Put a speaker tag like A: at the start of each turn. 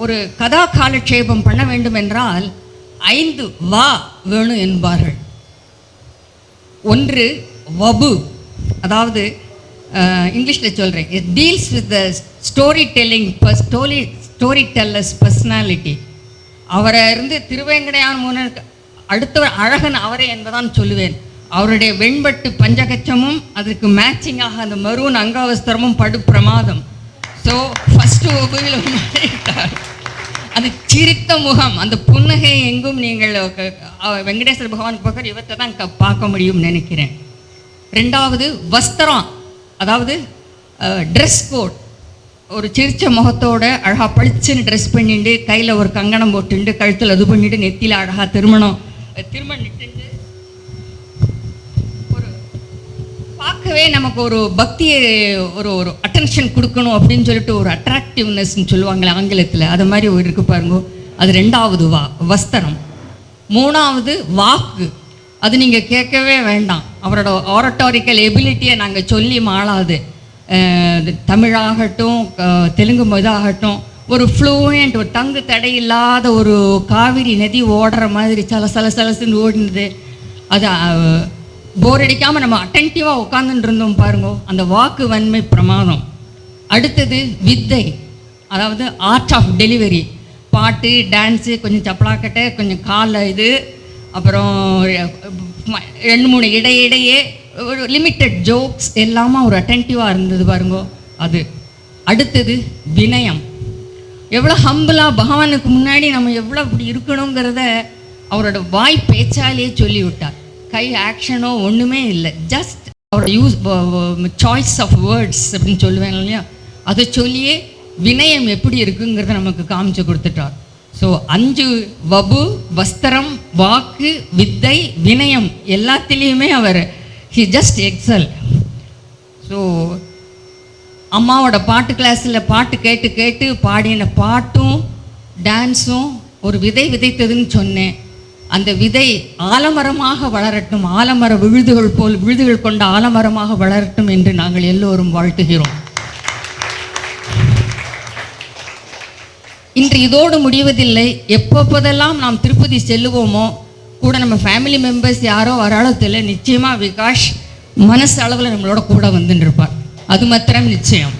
A: ஒரு கதா காலட்சேபம் பண்ண வேண்டும் என்றால் 5 வா வேணும் என்பார்கள். ஒன்று வபு, அதாவது இங்கிலீஷில் சொல்கிறேன், it deals with the story tellers personality. அவரை இருந்து திருவேங்கடையான் முன்னர் அடுத்தவர் அழகன் அவரே என்பதான் சொல்லுவேன். அவருடைய வெண்பட்டு பஞ்சகச்சமும் அதற்கு மேட்சிங்காக அந்த மரூன் அங்காவஸ்திரமும் படு பிரமாதம். ஸோ ஃபஸ்ட்டு வகுப்பில் அது சிரித்த முகம், அந்த புன்னகை எங்கும் நீங்கள் வெங்கடேஸ்வர பகவான் பக்கம் இவற்றை தான் பார்க்க முடியும்னு நினைக்கிறேன். ரெண்டாவது வஸ்திரம், அதாவது ட்ரெஸ் கோட். ஒரு சிரிச்ச முகத்தோட அழகாக பளிச்சுன்னு ட்ரெஸ் பண்ணிட்டு கையில் ஒரு கங்கணம் போட்டுண்டு கழுத்தில் அது பண்ணிட்டு நெத்தியில் அழகாக திருமணம் இட்டு ஒரு பார்க்கவே நமக்கு ஒரு பக்தியை ஒரு ஒரு அட்டென்ஷன் கொடுக்கணும் அப்படின்னு சொல்லிட்டு ஒரு அட்ராக்டிவ்னஸ்ன்னு சொல்லுவாங்களே ஆங்கிலத்தில், அது மாதிரி ஒரு இருக்கு பாருங்க. அது ரெண்டாவது வஸ்திரம். மூணாவது வாக்கு. அது நீங்கள் கேட்கவே வேண்டாம், அவரோட ஆரட்டாரிக்கல் எபிலிட்டியை நாங்கள் சொல்லி மாளாது. தமிழாகட்டும் தெலுங்கு இதாகட்டும், ஒரு ஃப்ளூயண்ட், ஒரு தங்கு தடை இல்லாத ஒரு காவிரி நதி ஓடுற மாதிரி சலசலன்னு ஓடினது. அது போர் அடிக்காமல் நம்ம அட்டென்டிவாக உட்காந்துட்டு இருந்தோம் பாருங்க. அந்த வாக்கு வன்மை பிரமாதம். அடுத்தது வித்தை, அதாவது ஆர்ட் ஆஃப் டெலிவரி. பாட்டு, டான்ஸு, கொஞ்சம் சப்பலாக்கட்டை, கொஞ்சம் காலில் இது, அப்புறம் 2-3 இடையே ஒரு லிமிட்டட் ஜோக்ஸ் எல்லாமே ஒரு அட்டென்டிவாக இருந்தது பாருங்க அது. அடுத்தது வினயம். எவ்வளோ ஹம்பிளாக பகவானுக்கு முன்னாடி நம்ம எவ்வளோ இப்படி இருக்கணுங்கிறத அவரோட வாய் பேச்சாலேயே சொல்லி விட்டார். கை ஆக்ஷனோ ஒன்றுமே இல்லை, ஜஸ்ட் அவரோட சாய்ஸ் ஆஃப் வேர்ட்ஸ் அப்படின்னு சொல்லுவேன் இல்லையா, அதை சொல்லியே வினயம் எப்படி இருக்குங்கிறத நமக்கு காமிச்சு கொடுத்துட்டார். ஸோ 5 வபு, வஸ்திரம், வாக்கு, வித்தை, வினயம் எல்லாத்துலேயுமே அவர் he just excel. ஸோ அம்மாவோட பாட்டு கிளாஸில் பாட்டு கேட்டு பாடின பாட்டும் டான்ஸும் ஒரு விதை விதைத்ததுன்னு சொன்னேன். அந்த விதை ஆலமரமாக வளரட்டும், ஆலமர விழுதுகள் கொண்ட ஆலமரமாக வளரட்டும் என்று நாங்கள் எல்லோரும் வாழ்த்துகிறோம். இன்று இதோடு முடிவதில்லை. எப்பப்போதெல்லாம் நாம் திருப்பதி செல்லுவோமோ கூட நம்ம ஃபேமிலி மெம்பர்ஸ் யாரோ வராளத்தில் நிச்சயமாக விகாஷ் மனசு அளவில் நம்மளோட கூட வந்துட்டு இருப்பார். அது மாத்திரம் நிச்சயம்.